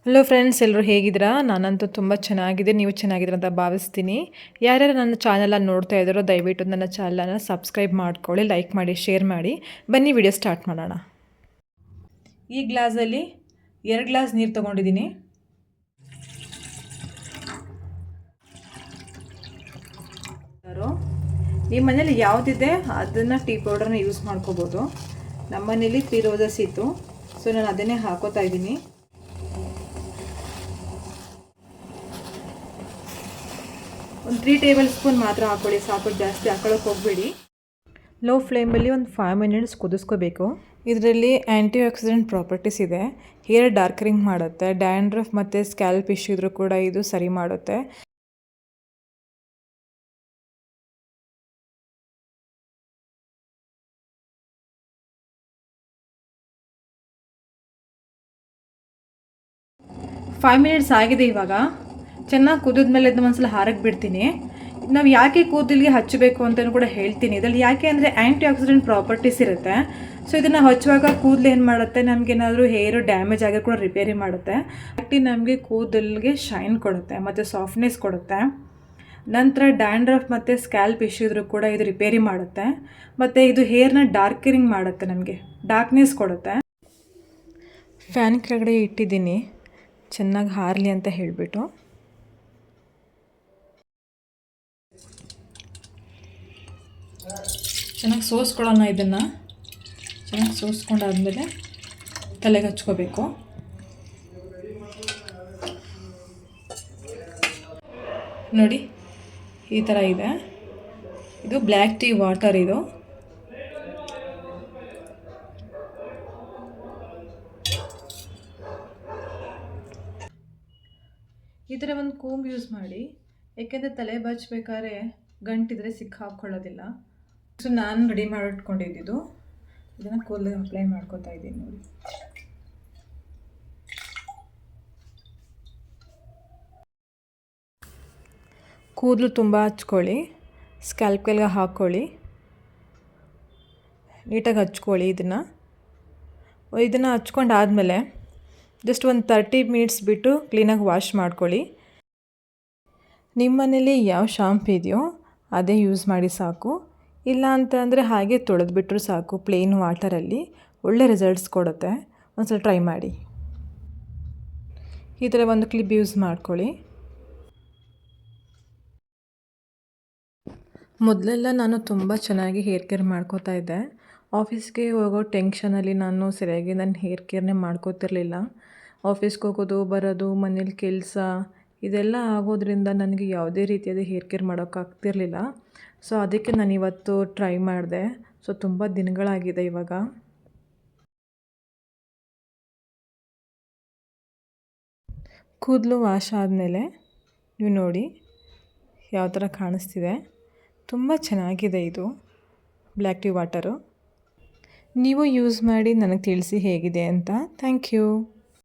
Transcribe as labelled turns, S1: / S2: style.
S1: Hello friends, ಎಲ್ಲರೂ ಹೇಗಿದ್ದೀರಾ? ನಾನಂತೂ ತುಂಬ ಚೆನ್ನಾಗಿದೆ. ನೀವು ಚೆನ್ನಾಗಿದ್ದೀರ ಅಂತ ಭಾವಿಸ್ತೀನಿ. ಯಾರ್ಯಾರು ನನ್ನ ಚಾನಲನ್ನು ನೋಡ್ತಾ ಇದ್ದಾರೋ ದಯವಿಟ್ಟು ನನ್ನ ಚಾನಲನ್ನು ಸಬ್ಸ್ಕ್ರೈಬ್ ಮಾಡ್ಕೊಳ್ಳಿ, ಲೈಕ್ ಮಾಡಿ, ಶೇರ್ ಮಾಡಿ. ಬನ್ನಿ ವಿಡಿಯೋ ಸ್ಟಾರ್ಟ್ ಮಾಡೋಣ. ಈ ಗ್ಲಾಸಲ್ಲಿ 2 ಗ್ಲಾಸ್ ನೀರು ತೊಗೊಂಡಿದ್ದೀನಿ. ನಿಮ್ಮ ಮನೇಲಿ ಯಾವುದಿದೆ ಅದನ್ನು ಟೀ ಪೌಡರ್ನ ಯೂಸ್ ಮಾಡ್ಕೋಬೋದು. ನಮ್ಮ ಮನೇಲಿ 3 ರೋಸಸ್ ಇತ್ತು, ಸೊ ನಾನು ಅದನ್ನೇ ಹಾಕೋತಾ ಇದ್ದೀನಿ. ಒಂದು 3 ಟೇಬಲ್ ಸ್ಪೂನ್ ಮಾತ್ರ ಹಾಕೊಳ್ಳಿ, ಸಾಕು, ಜಾಸ್ತಿ ಹಾಕೊಳ್ಳೋಕೆ ಹೋಗಬೇಡಿ. ಲೋ ಫ್ಲೇಮಲ್ಲಿ ಒಂದು 5 ಮಿನಿಟ್ಸ್ ಕುದಿಸ್ಕೋಬೇಕು. ಇದರಲ್ಲಿ ಆ್ಯಂಟಿ ಆಕ್ಸಿಡೆಂಟ್ ಪ್ರಾಪರ್ಟೀಸ್ ಇದೆ. ಹೇರ್ ಡಾರ್ಕರಿಂಗ್ ಮಾಡುತ್ತೆ, ಡ್ಯಾಂಡ್ರಫ್ ಮತ್ತು ಸ್ಕ್ಯಾಲ್ಪ್ ಇಶ್ಯೂ ಇದ್ರೂ ಕೂಡ ಇದು ಸರಿ ಮಾಡುತ್ತೆ. ಫೈವ್ ಮಿನಿಟ್ಸ್ ಆಗಿದೆ. ಇವಾಗ ಚೆನ್ನಾಗಿ ಕುದಿದ್ಮೇಲೆ ಇದನ್ನ ಒಂದ್ಸಲ ಹಾರಕ್ಕೆ ಬಿಡ್ತೀನಿ. ನಾವು ಯಾಕೆ ಕೂದಲಿಗೆ ಹಚ್ಚಬೇಕು ಅಂತಲೂ ಕೂಡ ಹೇಳ್ತೀನಿ. ಇದರಲ್ಲಿ ಯಾಕೆ ಅಂದರೆ ಆ್ಯಂಟಿ ಆಕ್ಸಿಡೆಂಟ್ ಪ್ರಾಪರ್ಟೀಸ್ ಇರುತ್ತೆ. ಸೊ ಇದನ್ನು ಹಚ್ಚುವಾಗ ಕೂದಲು ಏನು ಮಾಡುತ್ತೆ, ನಮಗೇನಾದರೂ ಹೇರು ಡ್ಯಾಮೇಜ್ ಆಗಿ ಕೂಡ ರಿಪೇರಿ ಮಾಡುತ್ತೆ. ನಮಗೆ ಕೂದಲಿಗೆ ಶೈನ್ ಕೊಡುತ್ತೆ ಮತ್ತು ಸಾಫ್ಟ್ನೆಸ್ ಕೊಡುತ್ತೆ. ನಂತರ ಡ್ಯಾಂಡ್ರಫ್ ಮತ್ತು ಸ್ಕ್ಯಾಲ್ಪ್ ಇಶ್ಯೂ ಇದ್ರೂ ಕೂಡ ಇದು ರಿಪೇರಿ ಮಾಡುತ್ತೆ. ಮತ್ತು ಇದು ಹೇರ್ನ ಡಾರ್ಕರಿಂಗ್ ಮಾಡುತ್ತೆ, ನಮಗೆ ಡಾರ್ಕ್ನೆಸ್ ಕೊಡುತ್ತೆ. ಫ್ಯಾನ್ ಕೆಳಗಡೆ ಇಟ್ಟಿದ್ದೀನಿ ಚೆನ್ನಾಗಿ ಹಾರಲಿ ಅಂತ ಹೇಳಿಬಿಟ್ಟು. ಚೆನ್ನಾಗಿ ಸೋಸ್ಕೊಳ್ಳೋಣ. ಇದನ್ನು ಚೆನ್ನಾಗಿ ಸೋಸ್ಕೊಂಡಾದ್ಮೇಲೆ ತಲೆಗೆ ಹಚ್ಕೋಬೇಕು. ನೋಡಿ, ಈ ಥರ ಇದೆ. ಇದು ಬ್ಲ್ಯಾಕ್ ಟೀ ವಾಟರ್. ಇದು ಈ ಥರ ಒಂದು ಕೂಂಬ್ ಯೂಸ್ ಮಾಡಿ, ಏಕೆಂದರೆ ತಲೆ ಬಚ್ಚಬೇಕಾದ್ರೆ ಗಂಟಿದ್ರೆ ಸಿಕ್ಕಾಕೊಳ್ಳೋದಿಲ್ಲ. ಸೊ ನಾನು ರೆಡಿ ಮಾಡಿಟ್ಕೊಂಡಿದ್ದು ಇದನ್ನು ಕೂದಲಿಗೆ ಅಪ್ಲೈ ಮಾಡ್ಕೊತಾ ಇದ್ದೀನಿ. ನೋಡಿ, ಕೂದಲು ತುಂಬ ಹಚ್ಕೊಳ್ಳಿ, ಸ್ಕ್ಯಾಲ್ಪ್ಗೆಲ್ಲ ಹಾಕ್ಕೊಳ್ಳಿ, ನೀಟಾಗಿ ಹಚ್ಕೊಳ್ಳಿ. ಇದನ್ನು ಹಚ್ಕೊಂಡಾದಮೇಲೆ ಜಸ್ಟ್ ಒಂದು 30 ಮಿನಿಟ್ಸ್ ಬಿಟ್ಟು ಕ್ಲೀನಾಗಿ ವಾಶ್ ಮಾಡ್ಕೊಳ್ಳಿ. ನಿಮ್ಮ ಮನೇಲಿ ಯಾವ ಶಾಂಪು ಇದೆಯೋ ಅದೇ ಯೂಸ್ ಮಾಡಿ ಸಾಕು. ಇಲ್ಲ ಅಂತಂದರೆ ಹಾಗೆ ತೊಳೆದ್ಬಿಟ್ರೂ ಸಾಕು, ಪ್ಲೇನ್ ವಾಟರಲ್ಲಿ ಒಳ್ಳೆ ರಿಸಲ್ಟ್ಸ್ ಕೊಡುತ್ತೆ. ಒಂದ್ಸಲ ಟ್ರೈ ಮಾಡಿ. ಈ ಥರ ಒಂದು ಕ್ಲಿಪ್ ಯೂಸ್ ಮಾಡ್ಕೊಳ್ಳಿ. ಮೊದಲೆಲ್ಲ ನಾನು ತುಂಬ ಚೆನ್ನಾಗಿ ಹೇರ್ ಕೇರ್ ಮಾಡ್ಕೋತಾ ಇದ್ದೆ. ಆಫೀಸ್ಗೆ ಹೋಗೋ ಟೆನ್ಷನಲ್ಲಿ ನಾನು ಸರಿಯಾಗಿ ನನ್ನ ಹೇರ್ ಕೇರ್ನೇ ಮಾಡ್ಕೋತಿರ್ಲಿಲ್ಲ. ಆಫೀಸ್ಗೆ ಹೋಗೋದು ಬರೋದು, ಮನೇಲಿ ಕೆಲಸ ಇದೆಲ್ಲ ಆಗೋದ್ರಿಂದ ನನಗೆ ಯಾವುದೇ ರೀತಿಯಾದ ಹೇರ್ ಕೇರ್ ಮಾಡೋಕ್ಕಾಗ್ತಿರ್ಲಿಲ್ಲ. ಸೊ ಅದಕ್ಕೆ ನಾನು ಇವತ್ತು ಟ್ರೈ ಮಾಡಿದೆ. ಸೊ ತುಂಬ ದಿನಗಳಾಗಿದೆ ಇವಾಗ. ಕೂದಲು ವಾಶ್ ಆದಮೇಲೆ ನೀವು ನೋಡಿ ಯಾವ ಥರ ಕಾಣಿಸ್ತಿದೆ. ತುಂಬ ಚೆನ್ನಾಗಿದೆ ಇದು ಬ್ಲ್ಯಾಕ್ ಟೀ ವಾಟರು. ನೀವು ಯೂಸ್ ಮಾಡಿ ನನಗೆ ತಿಳಿಸಿ ಹೇಗಿದೆ ಅಂತ. Thank you.